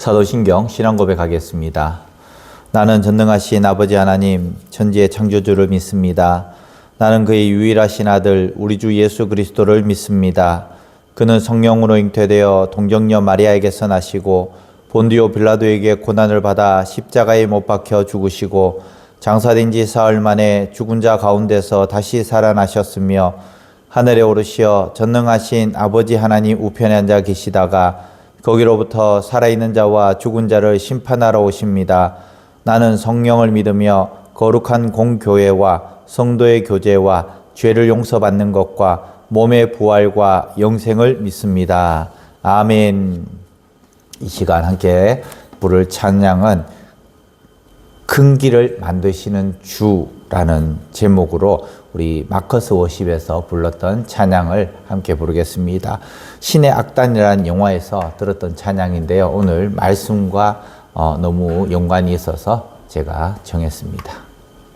사도신경 신앙 고백하겠습니다. 나는 전능하신 아버지 하나님, 천지의 창조주를 믿습니다. 나는 그의 유일하신 아들, 우리 주 예수 그리스도를 믿습니다. 그는 성령으로 잉태되어 동정녀 마리아에게서 나시고 본디오 빌라도에게 고난을 받아 십자가에 못 박혀 죽으시고 장사된 지 사흘 만에 죽은 자 가운데서 다시 살아나셨으며 하늘에 오르시어 전능하신 아버지 하나님 우편에 앉아 계시다가 거기로부터 살아있는 자와 죽은 자를 심판하러 오십니다. 나는 성령을 믿으며 거룩한 공교회와 성도의 교제와 죄를 용서받는 것과 몸의 부활과 영생을 믿습니다. 아멘. 이 시간 함께 부를 찬양은 큰 길을 만드시는 주라는 제목으로 우리 마커스 워십에서 불렀던 찬양을 함께 부르겠습니다. 신의 악단이라는 영화에서 들었던 찬양인데요. 오늘 말씀과 너무 연관이 있어서 제가 정했습니다.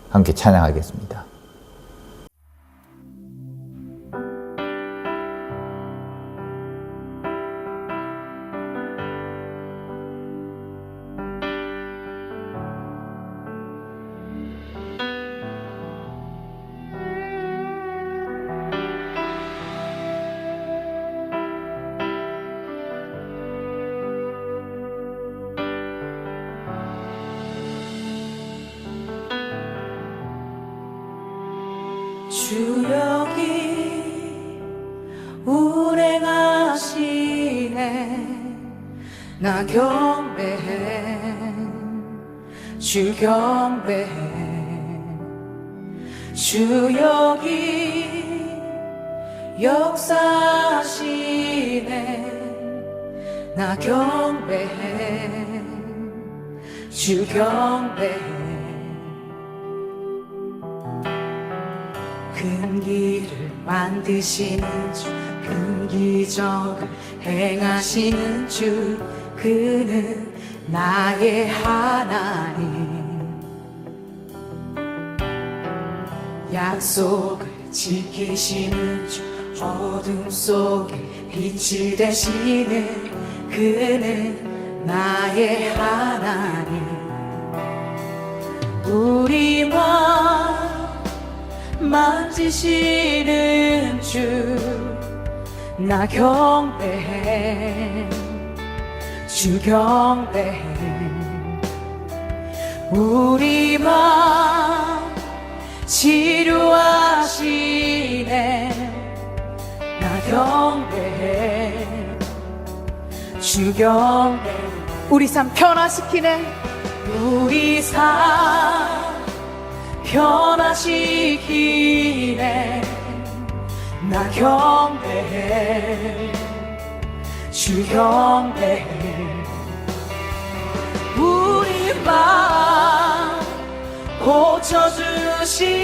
함께 찬양하겠습니다. 주 여기 운행하시네. 나 경배해, 주 경배해. 주 여기 역사하시네. 나 경배해, 주 경배해. 큰 길을 만드시는 주, 큰 기적을 행하시는 주, 그는 나의 하나님. 약속을 지키시는 주, 어둠 속에 빛이 되시는 그는 나의 하나님. 우리만 만지시는 주, 나 경배해, 주 경배해. 우리 맘 치료하시네. 나 경배해, 주 경배해. 우리 삶 변화시키네. 우리 삶 변화시키네. 나 경배해, 주 경배해. 우리 맘 고쳐주시네.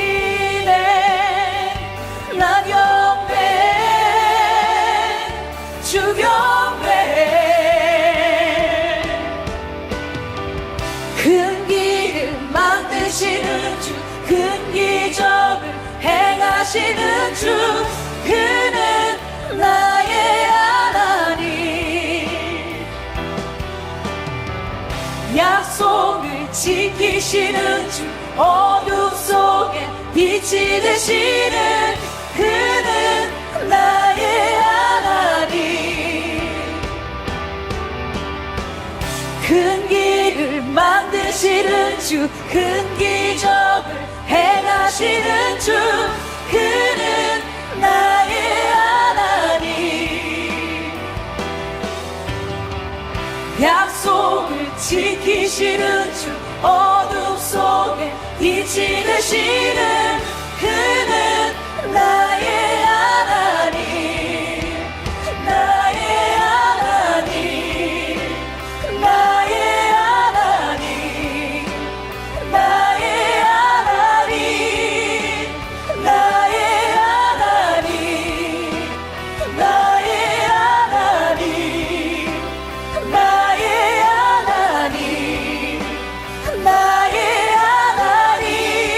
나 경배해, 주 경배해. 큰 길을 만드시는 주, 큰 기적을 행하시는 주, 그는 나의 하나님. 약속을 지키시는 주, 어둠 속에 빛이 되시는 그는 나의 하나님. 큰 길을 만드시는 주, 큰 기적을 행하시는 주, 그는 나의 하나님. 약속을 지키시는 주, 어둠 속에 빛이 되시는 그는 나의 하나님. 나의 하나님, 나의 하나님, 나의 하나님, 나의 하나님, 나의 하나님, 나의 하나님, 나의 하나님.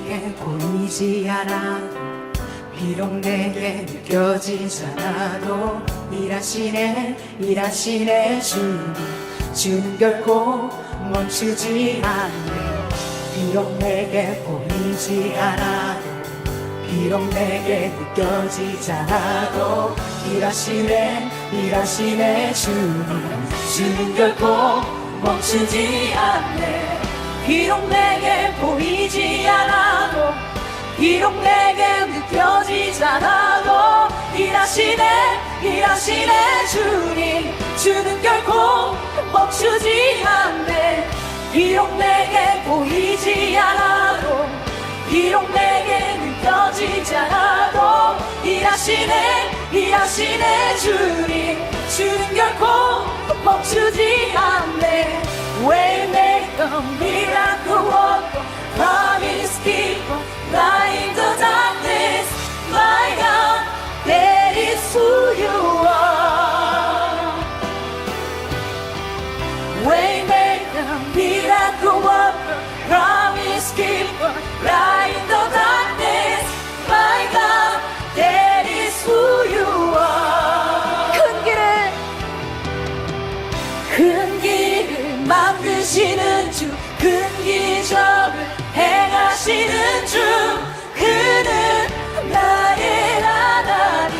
내게 보이지 않아 비록 내게 느껴지지 않아도 일하시네 주는 결코 멈추지 않네 비록 내게 보이지 않아도 비록 내게 느껴지지 않아도 일하시네 주는 결코 멈추지 않네 비록 내게 보이지 않아도 비록 내게 느껴지지 않아도 일하시네 주는 결코 멈추지 않네 비록 내게 보이지 않아도 비록 내게 느껴지지 않아도 일하시네 주는 결코 멈추지 않네 Waymaker, miracle worker, promise keeper, light in the darkness, my God, that is who you are. Waymaker, miracle worker, promise keeper, light in the darkness, my God, that is who you are. 큰 길을 만드시는 주, 큰 기적을 행하시는 주, 그는 나의 하나님.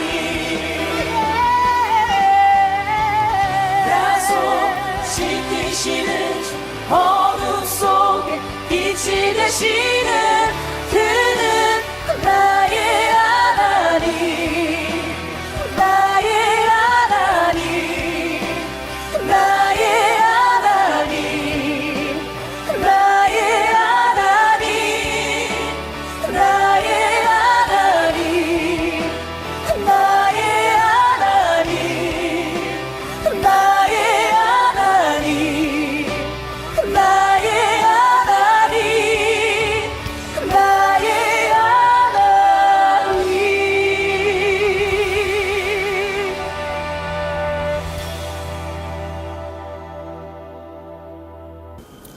야속시키시는 주, 어둠 속에 빛이 되시는 그는 나의 하나님. 나의 하나님. 나의 하나님. 나의 하나님. 나의 하나님. 나의 하나님. 나의 하나님. 나의 하나님. 나의 하나님.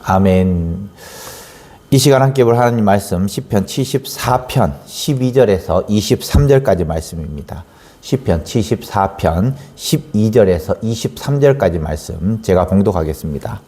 아멘. 이 시간 함께 볼 하나님 말씀 시편 74편 12절에서 23절까지 말씀입니다. 시편 74편 12절에서 23절까지 말씀 제가 봉독하겠습니다.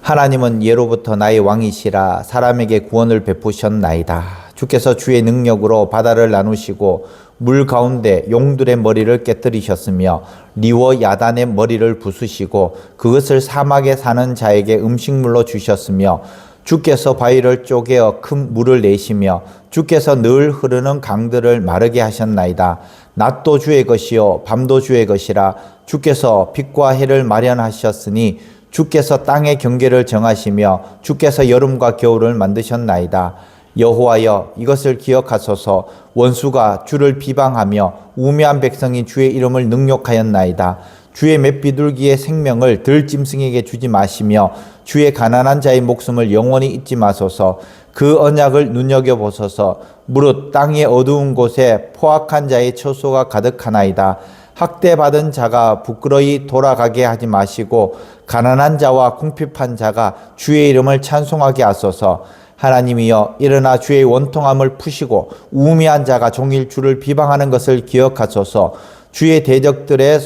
하나님은 예로부터 나의 왕이시라 사람에게 구원을 베푸셨나이다. 주께서 주의 능력으로 바다를 나누시고 물 가운데 용들의 머리를 깨뜨리셨으며 리워 야단의 머리를 부수시고 그것을 사막에 사는 자에게 음식물로 주셨으며 주께서 바위를 쪼개어 큰 물을 내시며 주께서 늘 흐르는 강들을 마르게 하셨나이다. 낮도 주의 것이요 밤도 주의 것이라. 주께서 빛과 해를 마련하셨으니 주께서 땅의 경계를 정하시며 주께서 여름과 겨울을 만드셨나이다. 여호와여 이것을 기억하소서. 원수가 주를 비방하며 우매한 백성이 주의 이름을 능욕하였나이다. 주의 맷비둘기의 생명을 들짐승에게 주지 마시며 주의 가난한 자의 목숨을 영원히 잊지 마소서. 그 언약을 눈여겨보소서. 무릇 땅의 어두운 곳에 포악한 자의 처소가 가득하나이다. 학대받은 자가 부끄러이 돌아가게 하지 마시고 가난한 자와 궁핍한 자가 주의 이름을 찬송하게 하소서. 하나님이여 일어나 주의 원통함을 푸시고 우매한 자가 종일 주를 비방하는 것을 기억하소서. 주의 대적들의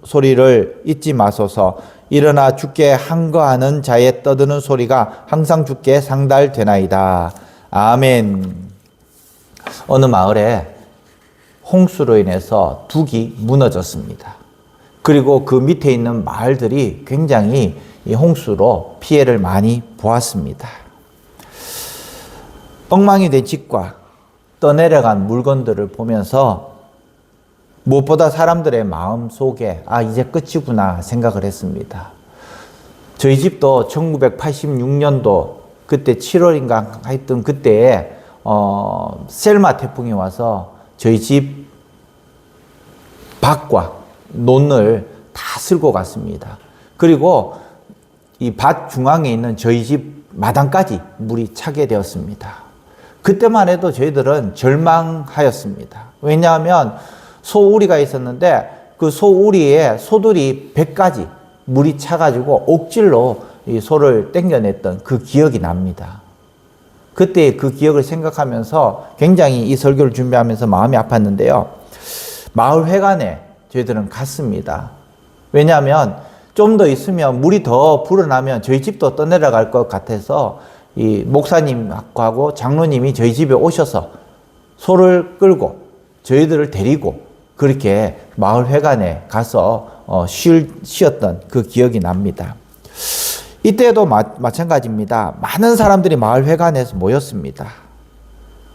소리를 잊지 마소서. 일어나 주께 항거하는 자의 떠드는 소리가 항상 주께 상달되나이다. 아멘. 어느 마을에 홍수로 인해서 둑이 무너졌습니다. 그리고 그 밑에 있는 마을들이 굉장히 이 홍수로 피해를 많이 보았습니다. 엉망이 된 집과 떠내려간 물건들을 보면서 무엇보다 사람들의 마음 속에 이제 끝이구나 생각을 했습니다. 저희 집도 1986년도 그때 7월인가 하여튼 그때에 셀마 태풍이 와서 저희 집 밭과 논을 다 쓸고 갔습니다. 그리고 이 밭 중앙에 있는 저희 집 마당까지 물이 차게 되었습니다. 그때만 해도 저희들은 절망하였습니다. 왜냐하면 소우리가 있었는데 그 소우리에 소들이 100가지 물이 차가지고 옥질로 이 소를 땡겨냈던 그 기억이 납니다. 그때 그 기억을 생각하면서 굉장히 이 설교를 준비하면서 마음이 아팠는데요. 마을 회관에 저희들은 갔습니다. 왜냐하면 좀 더 있으면 물이 더 불어나면 저희 집도 떠내려갈 것 같아서 이 목사님하고 장로님이 저희 집에 오셔서 소를 끌고 저희들을 데리고 그렇게 마을 회관에 가서 쉬었던 그 기억이 납니다. 이때도 마찬가지입니다. 많은 사람들이 마을 회관에서 모였습니다.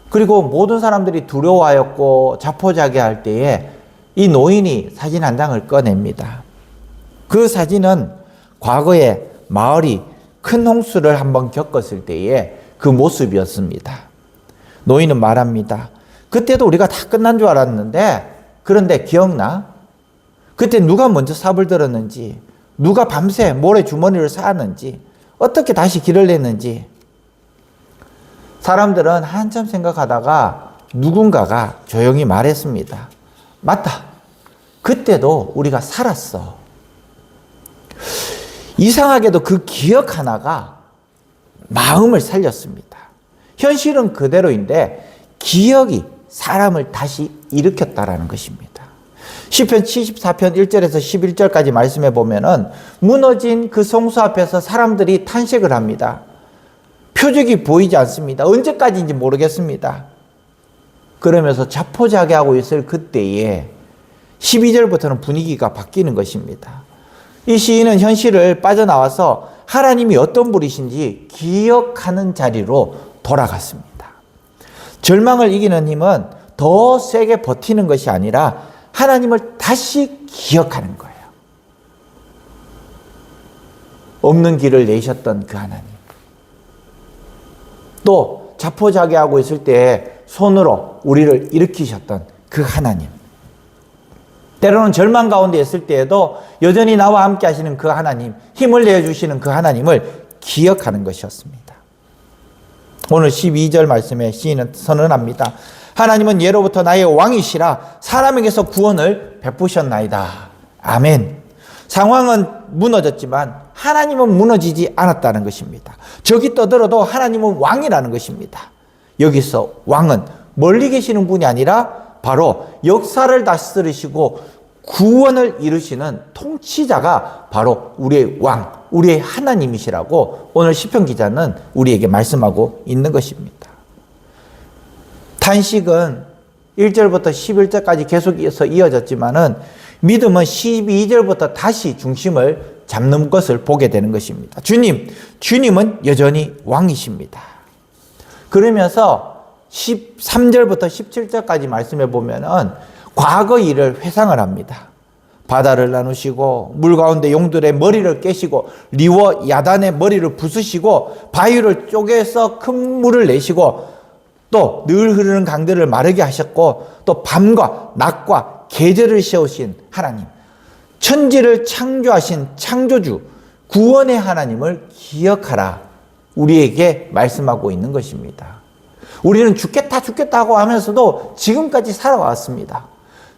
그리고 모든 사람들이 두려워하였고 자포자기할 때에 이 노인이 사진 한 장을 꺼냅니다. 그 사진은 과거에 마을이 큰 홍수를 한번 겪었을 때의 그 모습이었습니다. 노인은 말합니다. 그때도 우리가 다 끝난 줄 알았는데 그런데 기억나? 그때 누가 먼저 삽을 들었는지, 누가 밤새 모래 주머니를 쌓았는지, 어떻게 다시 길을 냈는지. 사람들은 한참 생각하다가 누군가가 조용히 말했습니다. 맞다. 그때도 우리가 살았어. 이상하게도 그 기억 하나가 마음을 살렸습니다. 현실은 그대로인데 기억이 사람을 다시 일으켰다라는 것입니다. 시편 74편 1절에서 11절까지 말씀해 보면은 무너진 그 성수 앞에서 사람들이 탄식을 합니다. 표적이 보이지 않습니다. 언제까지인지 모르겠습니다. 그러면서 자포자기하고 있을 그때에 12절부터는 분위기가 바뀌는 것입니다. 이 시인은 현실을 빠져나와서 하나님이 어떤 분이신지 기억하는 자리로 돌아갔습니다. 절망을 이기는 힘은 더 세게 버티는 것이 아니라 하나님을 다시 기억하는 거예요. 없는 길을 내셨던 그 하나님. 또 자포자기하고 있을 때 손으로 우리를 일으키셨던 그 하나님. 때로는 절망 가운데 있을 때에도 여전히 나와 함께 하시는 그 하나님, 힘을 내어주시는 그 하나님을 기억하는 것이었습니다. 오늘 12절 말씀에 시인은 선언합니다. 하나님은 예로부터 나의 왕이시라 사람에게서 구원을 베푸셨나이다. 아멘. 상황은 무너졌지만 하나님은 무너지지 않았다는 것입니다. 적이 떠들어도 하나님은 왕이라는 것입니다. 여기서 왕은 멀리 계시는 분이 아니라 바로 역사를 다스리시고 구원을 이루시는 통치자가 바로 우리의 왕, 우리의 하나님이시라고 오늘 시편 기자는 우리에게 말씀하고 있는 것입니다. 탄식은 1절부터 11절까지 계속해서 이어졌지만은 믿음은 12절부터 다시 중심을 잡는 것을 보게 되는 것입니다. 주님은 여전히 왕이십니다. 그러면서 13절부터 17절까지 말씀해 보면은 과거 일을 회상을 합니다. 바다를 나누시고 물 가운데 용들의 머리를 깨시고 리워 야단의 머리를 부수시고 바위를 쪼개서 큰 물을 내시고 또 늘 흐르는 강들을 마르게 하셨고 또 밤과 낮과 계절을 세우신 하나님, 천지를 창조하신 창조주, 구원의 하나님을 기억하라 우리에게 말씀하고 있는 것입니다. 우리는 죽겠다 하고 하면서도 지금까지 살아왔습니다.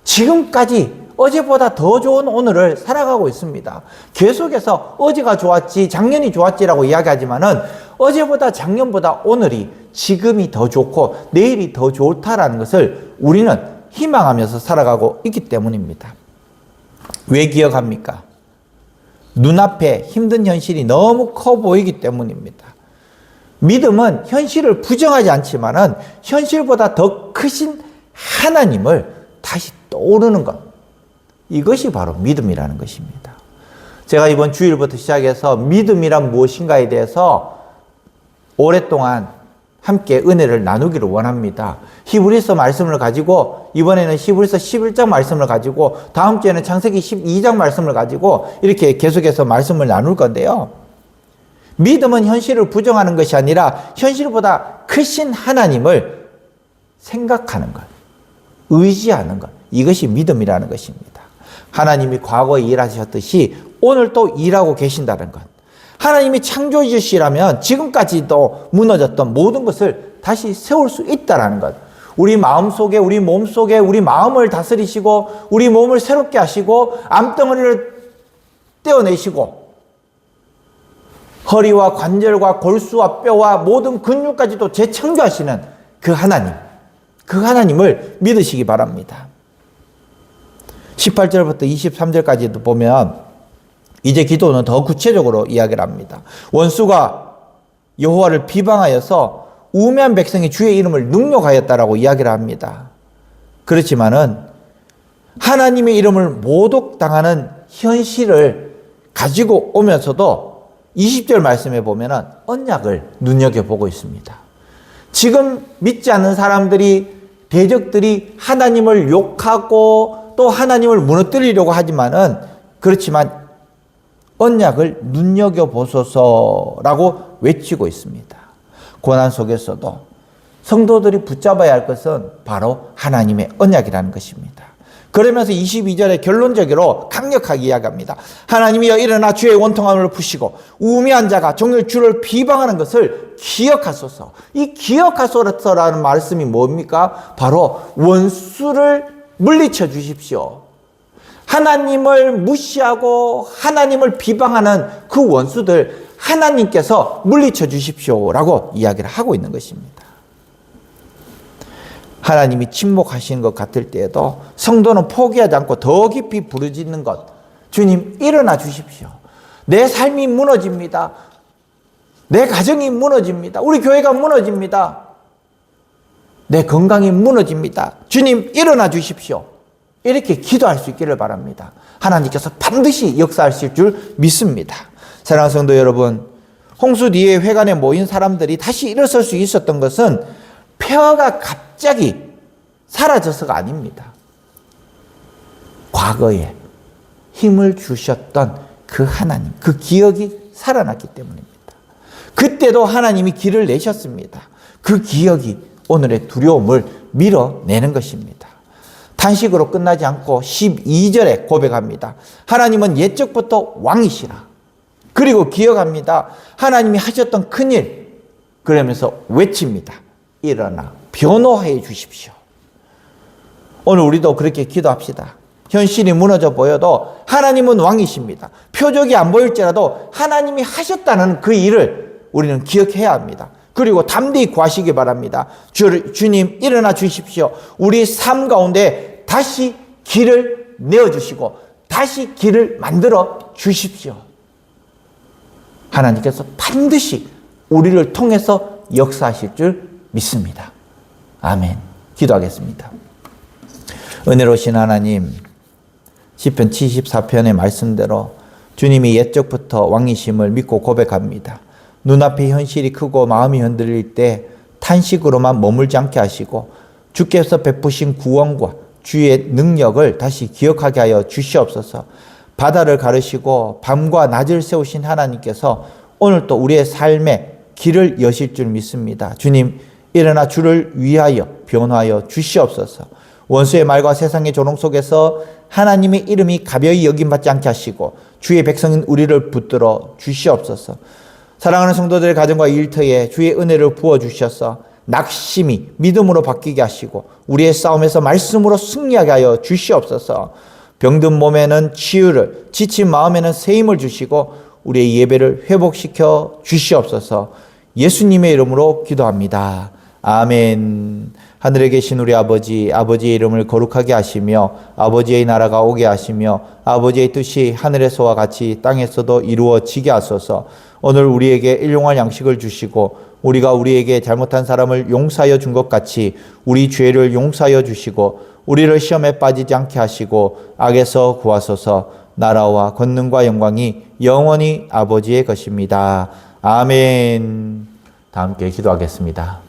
지금까지 어제보다 더 좋은 오늘을 살아가고 있습니다. 계속해서 어제가 좋았지 작년이 좋았지라고 이야기하지만은 어제보다 작년보다 오늘이 지금이 더 좋고 내일이 더 좋다라는 것을 우리는 희망하면서 살아가고 있기 때문입니다. 왜 기억합니까? 눈앞에 힘든 현실이 너무 커 보이기 때문입니다. 믿음은 현실을 부정하지 않지만은 현실보다 더 크신 하나님을 다시 떠오르는 것. 이것이 바로 믿음이라는 것입니다. 제가 이번 주일부터 시작해서 믿음이란 무엇인가에 대해서 오랫동안 함께 은혜를 나누기를 원합니다. 히브리서 말씀을 가지고 이번에는 히브리서 11장 말씀을 가지고 다음 주에는 창세기 12장 말씀을 가지고 이렇게 계속해서 말씀을 나눌 건데요. 믿음은 현실을 부정하는 것이 아니라 현실보다 크신 하나님을 생각하는 것, 의지하는 것. 이것이 믿음이라는 것입니다. 하나님이 과거에 일하셨듯이 오늘 또 일하고 계신다는 것. 하나님이 창조주시라면 지금까지도 무너졌던 모든 것을 다시 세울 수 있다는 것. 우리 마음속에, 우리 몸속에, 우리 마음을 다스리시고 우리 몸을 새롭게 하시고 암덩어리를 떼어내시고 허리와 관절과 골수와 뼈와 모든 근육까지도 재창조하시는 그 하나님, 그 하나님을 믿으시기 바랍니다. 18절부터 23절까지도 보면 이제 기도는 더 구체적으로 이야기를 합니다. 원수가 여호와를 비방하여서 우매한 백성이 주의 이름을 능욕하였다라고 이야기를 합니다. 그렇지만은 하나님의 이름을 모독당하는 현실을 가지고 오면서도 20절 말씀에 보면은 언약을 눈여겨보고 있습니다. 지금 믿지 않는 사람들이, 대적들이 하나님을 욕하고 또 하나님을 무너뜨리려고 하지만은, 그렇지만 언약을 눈여겨보소서라고 외치고 있습니다. 고난 속에서도 성도들이 붙잡아야 할 것은 바로 하나님의 언약이라는 것입니다. 그러면서 22절에 결론적으로 강력하게 이야기합니다. 하나님이여 일어나 주의 원통함을 푸시고 우매한 자가 종일 주를 비방하는 것을 기억하소서. 이 기억하소서라는 말씀이 뭡니까? 바로 원수를 물리쳐 주십시오. 하나님을 무시하고 하나님을 비방하는 그 원수들 하나님께서 물리쳐 주십시오라고 이야기를 하고 있는 것입니다. 하나님이 침묵하시는 것 같을 때에도 성도는 포기하지 않고 더 깊이 부르짖는 것. 주님 일어나 주십시오. 내 삶이 무너집니다. 내 가정이 무너집니다. 우리 교회가 무너집니다. 내 건강이 무너집니다. 주님 일어나 주십시오. 이렇게 기도할 수 있기를 바랍니다. 하나님께서 반드시 역사하실 줄 믿습니다. 사랑하는 성도 여러분, 홍수 뒤에 회관에 모인 사람들이 다시 일어설 수 있었던 것은 폐허가 갑자기 사라져서가 아닙니다. 과거에 힘을 주셨던 그 하나님, 그 기억이 살아났기 때문입니다. 그때도 하나님이 길을 내셨습니다. 그 기억이 오늘의 두려움을 밀어내는 것입니다. 탄식으로 끝나지 않고 12절에 고백합니다. 하나님은 옛적부터 왕이시라. 그리고 기억합니다. 하나님이 하셨던 큰일, 그러면서 외칩니다. 일어나 변호해 주십시오. 오늘 우리도 그렇게 기도합시다. 현실이 무너져 보여도 하나님은 왕이십니다. 표적이 안 보일지라도 하나님이 하셨다는 그 일을 우리는 기억해야 합니다. 그리고 담대히 구하시기 바랍니다. 주님 일어나 주십시오. 우리 삶 가운데 다시 길을 내어주시고 다시 길을 만들어 주십시오. 하나님께서 반드시 우리를 통해서 역사하실 줄 믿습니다. 아멘. 기도하겠습니다. 은혜로우신 하나님, 시편 74편의 말씀대로 주님이 옛적부터 왕이심을 믿고 고백합니다. 눈앞의 현실이 크고 마음이 흔들릴 때 탄식으로만 머물지 않게 하시고 주께서 베푸신 구원과 주의 능력을 다시 기억하게 하여 주시옵소서. 바다를 가르시고 밤과 낮을 세우신 하나님께서 오늘 또 우리의 삶에 길을 여실 줄 믿습니다. 주님 일어나 주를 위하여 변화하여 주시옵소서. 원수의 말과 세상의 조롱 속에서 하나님의 이름이 가벼이 여김받지 않게 하시고 주의 백성인 우리를 붙들어 주시옵소서. 사랑하는 성도들의 가정과 일터에 주의 은혜를 부어주셔서 낙심이 믿음으로 바뀌게 하시고 우리의 싸움에서 말씀으로 승리하게 하여 주시옵소서. 병든 몸에는 치유를, 지친 마음에는 새 힘을 주시고 우리의 예배를 회복시켜 주시옵소서. 예수님의 이름으로 기도합니다. 아멘. 하늘에 계신 우리 아버지, 아버지의 이름을 거룩하게 하시며 아버지의 나라가 오게 하시며 아버지의 뜻이 하늘에서와 같이 땅에서도 이루어지게 하소서. 오늘 우리에게 일용할 양식을 주시고 우리가 우리에게 잘못한 사람을 용서하여 준 것 같이 우리 죄를 용서하여 주시고 우리를 시험에 빠지지 않게 하시고 악에서 구하소서. 나라와 권능과 영광이 영원히 아버지의 것입니다. 아멘. 다 함께 기도하겠습니다.